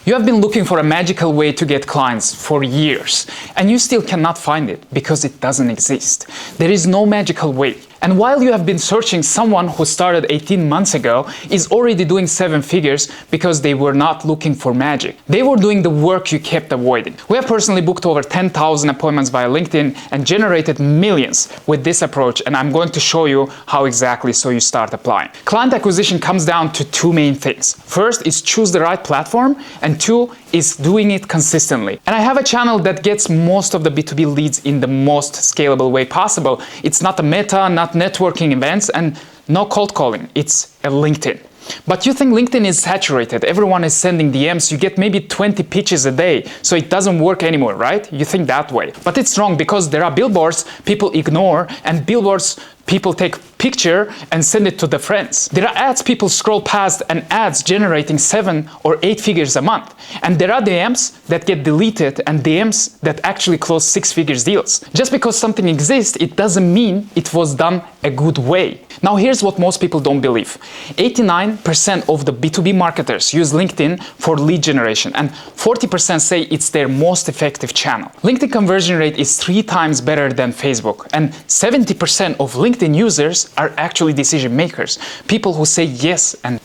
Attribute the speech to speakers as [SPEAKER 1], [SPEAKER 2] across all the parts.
[SPEAKER 1] You have been looking for a magical way to get clients for years, and you still cannot find it because it doesn't exist. There is no magical way. And while you have been searching, someone who started 18 months ago is already doing 7 figures because they were not looking for magic. They were doing the work you kept avoiding. We have personally booked over 10,000 appointments via LinkedIn and generated millions with this approach, and I'm going to show you how exactly so you start applying. Client acquisition comes down to 2 main things. First is choose the right platform, and 2 is doing it consistently. And I have a channel that gets most of the B2B leads in the most scalable way possible. It's not a meta, not networking events, and no cold calling. It's a LinkedIn. But you think LinkedIn is saturated, everyone is sending DMs, you get maybe 20 pitches a day, so it doesn't work anymore, right? You think that way. But it's wrong, because there are billboards people ignore, and billboards people take picture and send it to the friends. There are ads people scroll past, and ads generating 7 or 8 figures a month. And there are DMs that get deleted and DMs that actually close 6 figures deals. Just because something exists, it doesn't mean it was done a good way. Now here's what most people don't believe. 89% of the B2B marketers use LinkedIn for lead generation, and 40% say it's their most effective channel. LinkedIn conversion rate is 3 times better than Facebook, and 70% of LinkedIn users are actually decision makers, people who say yes and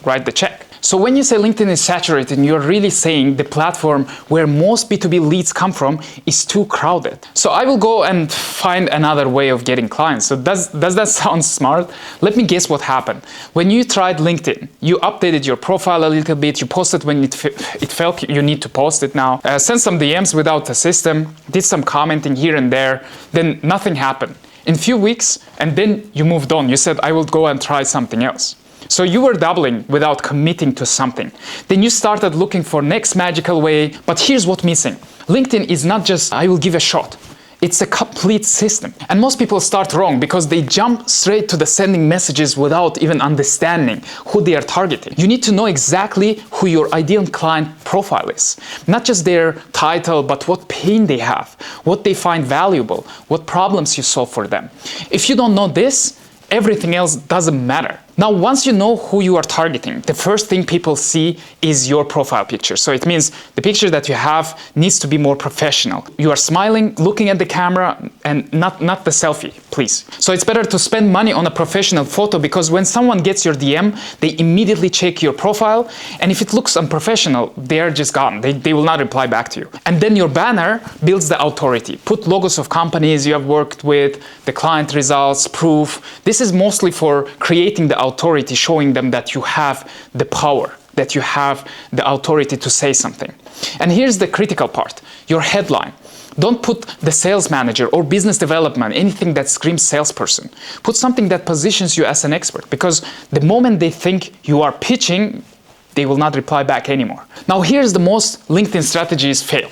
[SPEAKER 1] write the check. So when you say LinkedIn is saturated, you're really saying the platform where most B2B leads come from is too crowded. So I will go and find another way of getting clients. So does that sound smart? Let me guess what happened. When you tried LinkedIn, you updated your profile a little bit, you posted when it felt you need to post it now, sent some DMs without a system, did some commenting here and there, then nothing happened. In a few weeks, and then you moved on. You said, I will go and try something else. So you were doubling without committing to something. Then you started looking for next magical way, but here's what's missing. LinkedIn is not just, I will give a shot. It's a complete system. And most people start wrong because they jump straight to the sending messages without even understanding who they are targeting. You need to know exactly who your ideal client profile is. Not just their title, but what pain they have, what they find valuable, what problems you solve for them. If you don't know this, everything else doesn't matter. Now, once you know who you are targeting, the first thing people see is your profile picture. So it means the picture that you have needs to be more professional. You are smiling, looking at the camera, and not the selfie, please. So it's better to spend money on a professional photo, because when someone gets your DM, they immediately check your profile, and if it looks unprofessional, they are just gone. They will not reply back to you. And then your banner builds the authority. Put logos of companies you have worked with, the client results, proof. This is mostly for creating the authority, showing them that you have the power, that you have the authority to say something. And here's the critical part, your headline. Don't put the sales manager or business development, anything that screams salesperson. Put something that positions you as an expert, because the moment they think you are pitching, they will not reply back anymore. Now here's the most LinkedIn strategies fail.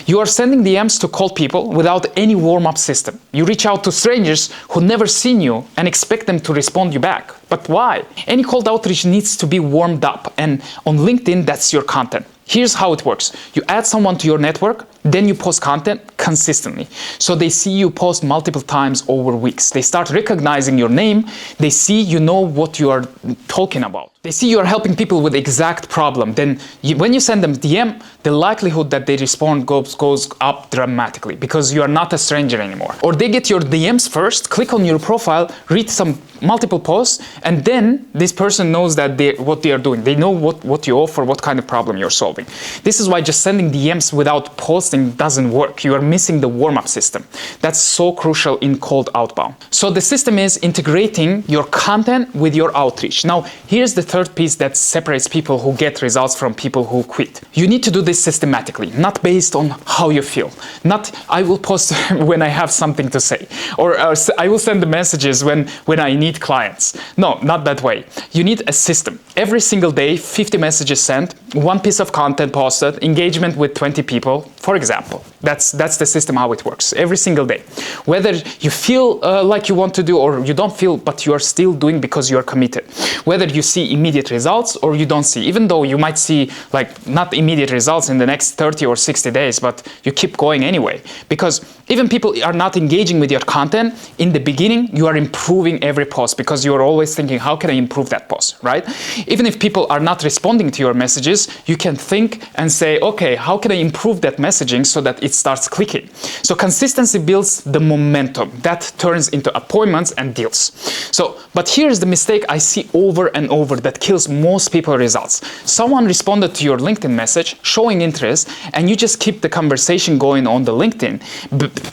[SPEAKER 1] You are sending DMs to cold people without any warm-up system. You reach out to strangers who never seen you and expect them to respond you back. But why? Any cold outreach needs to be warmed up, and on LinkedIn, that's your content. Here's how it works. You add someone to your network, then you post content consistently. So they see you post multiple times over weeks. They start recognizing your name. They see you know what you are talking about. They see you are helping people with the exact problem. Then when you send them DM, the likelihood that they respond goes up dramatically, because you are not a stranger anymore. Or they get your DMs first, click on your profile, read some multiple posts, and then this person knows that what they are doing. They know what you offer, what kind of problem you're solving. This is why just sending DMs without posting doesn't work. You are missing the warm-up system. That's so crucial in cold outbound. So the system is integrating your content with your outreach. Now, here's the third piece that separates people who get results from people who quit. You need to do this systematically, not based on how you feel. Not, I will post when I have something to say, or I will send the messages when I need clients. No, not that way. You need a system. Every single day, 50 messages sent, 1 piece of content posted, engagement with 20 people, for example. That's the system how it works, every single day. Whether you feel like you want to do or you don't feel, but you are still doing because you are committed. Whether you see immediate results or you don't see, even though you might see like not immediate results in the next 30 or 60 days, but you keep going anyway. Because even people are not engaging with your content, in the beginning, you are improving every post because you are always thinking, how can I improve that post, right? Even if people are not responding to your messages, messages, you can think and say, okay, how can I improve that messaging so that it starts clicking? So consistency builds the momentum that turns into appointments and deals. So, but here's the mistake I see over and over that kills most people results. Someone responded to your LinkedIn message showing interest, and you just keep the conversation going on the LinkedIn,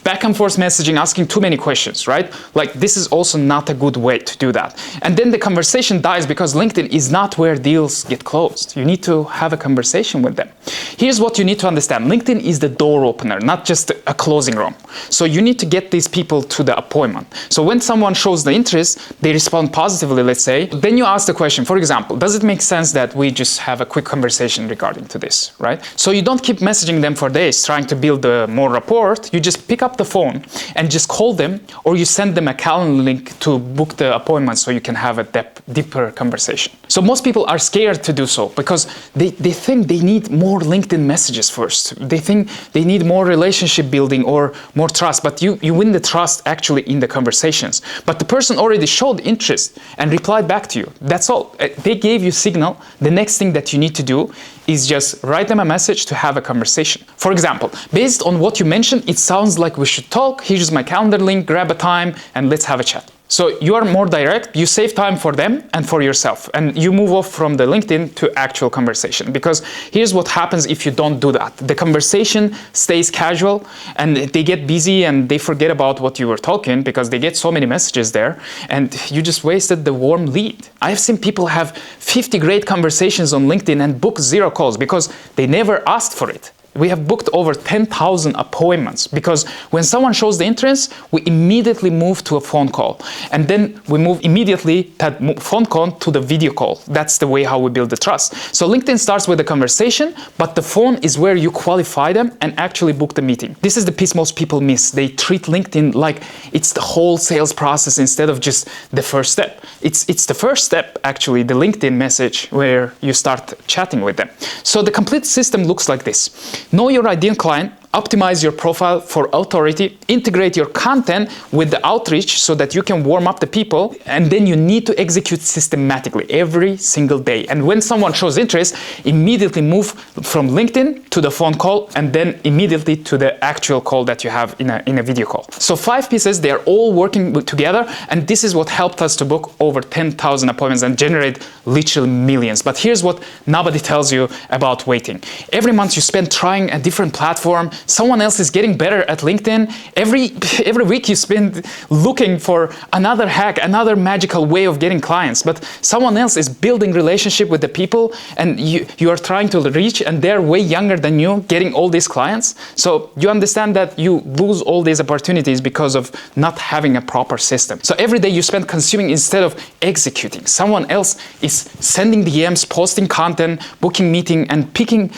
[SPEAKER 1] back and forth messaging, asking too many questions, right? Like, this is also not a good way to do that. And then the conversation dies because LinkedIn is not where deals get closed. You need to have a conversation with them. Here's what you need to understand. LinkedIn is the door opener, not just a closing room. So you need to get these people to the appointment. So when someone shows the interest, they respond positively, let's say, then you ask the question, for example, does it make sense that we just have a quick conversation regarding to this, right? So you don't keep messaging them for days trying to build more rapport. You just pick up the phone and just call them, or you send them a calendar link to book the appointment so you can have a deeper conversation. So most people are scared to do so because they think they need more LinkedIn messages first. They think they need more relationship building or more trust, but you win the trust actually in the conversations. But the person already showed interest and replied back to you. That's all. They gave you signal. The next thing that you need to do is just write them a message to have a conversation. For example, based on what you mentioned, it sounds like we should talk. Here's my calendar link, grab a time, and let's have a chat. So you are more direct, you save time for them and for yourself, and you move off from the LinkedIn to actual conversation. Because here's what happens if you don't do that. The conversation stays casual and they get busy and they forget about what you were talking because they get so many messages there and you just wasted the warm lead. I've seen people have 50 great conversations on LinkedIn and book 0 calls because they never asked for it. We have booked over 10,000 appointments because when someone shows the interest, we immediately move to a phone call. And then we move immediately that phone call to the video call. That's the way how we build the trust. So LinkedIn starts with a conversation, but the phone is where you qualify them and actually book the meeting. This is the piece most people miss. They treat LinkedIn like it's the whole sales process instead of just the first step. It's the first step, actually, the LinkedIn message where you start chatting with them. So the complete system looks like this. Know your ideal client, optimize your profile for authority, integrate your content with the outreach so that you can warm up the people, and then you need to execute systematically every single day. And when someone shows interest, immediately move from LinkedIn to the phone call and then immediately to the actual call that you have in a video call. So 5 pieces, they are all working together, and this is what helped us to book over 10,000 appointments and generate literally millions. But here's what nobody tells you about waiting. Every month you spend trying a different platform. Someone else is getting better at LinkedIn. Every week you spend looking for another hack, another magical way of getting clients. But someone else is building relationship with the people and you are trying to reach, and they're way younger than you, getting all these clients. So you understand that you lose all these opportunities because of not having a proper system. So every day you spend consuming instead of executing. Someone else is sending DMs, posting content, booking meeting, and picking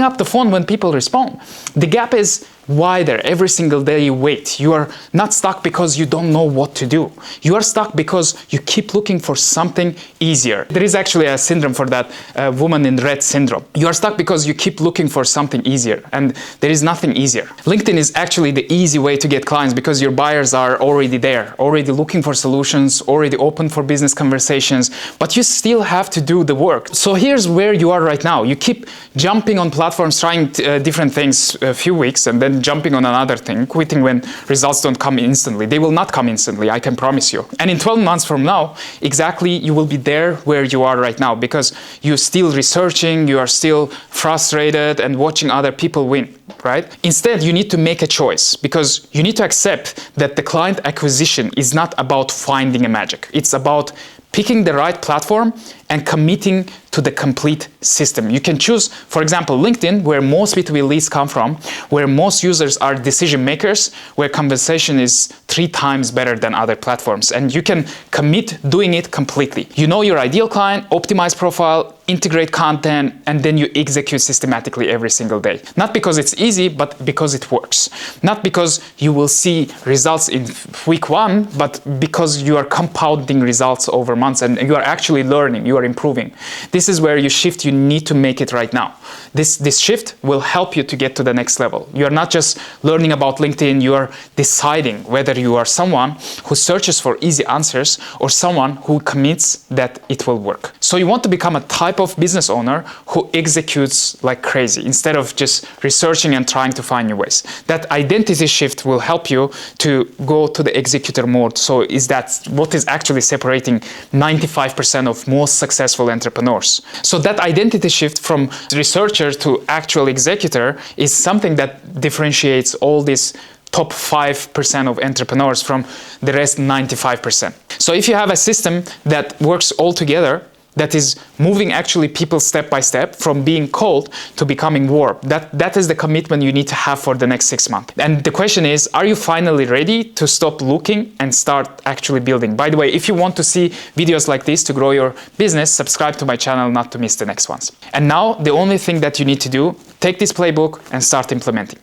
[SPEAKER 1] up the phone when people respond. The gap is wider every single day you wait. You are not stuck because you don't know what to do. You are stuck because you keep looking for something easier. There is actually a syndrome for that, woman in red syndrome. You are stuck because you keep looking for something easier, and there is nothing easier. LinkedIn is actually the easy way to get clients because your buyers are already there, already looking for solutions, already open for business conversations, but you still have to do the work. So here's where you are right now. You keep jumping on platforms, trying different things a few weeks, and then jumping on another thing, quitting when results don't come instantly. They will not come instantly, I can promise you. And in 12 months from now, exactly, you will be there where you are right now because you're still researching, you are still frustrated and watching other people win, right? Instead, you need to make a choice because you need to accept that the client acquisition is not about finding a magic. It's about picking the right platform and committing to the complete system. You can choose, for example, LinkedIn, where most B2B leads come from, where most users are decision makers, where conversation is 3 times better than other platforms. And you can commit doing it completely. You know your ideal client, optimize profile, integrate content, and then you execute systematically every single day. Not because it's easy, but because it works. Not because you will see results in week 1, but because you are compounding results over months and you are actually learning, you are improving. This This is where you shift, you need to make it right now. This shift will help you to get to the next level. You are not just learning about LinkedIn, you are deciding whether you are someone who searches for easy answers or someone who commits that it will work. So you want to become a type of business owner who executes like crazy instead of just researching and trying to find new ways. That identity shift will help you to go to the executor mode. So is that what is actually separating 95% of most successful entrepreneurs. So that identity shift from researcher to actual executor is something that differentiates all these top 5% of entrepreneurs from the rest 95%. So if you have a system that works all together, that is moving actually people step by step from being cold to becoming warm. That is the commitment you need to have for the next 6 months. And the question is, are you finally ready to stop looking and start actually building? By the way, if you want to see videos like this to grow your business, subscribe to my channel not to miss the next ones. And now the only thing that you need to do, take this playbook and start implementing.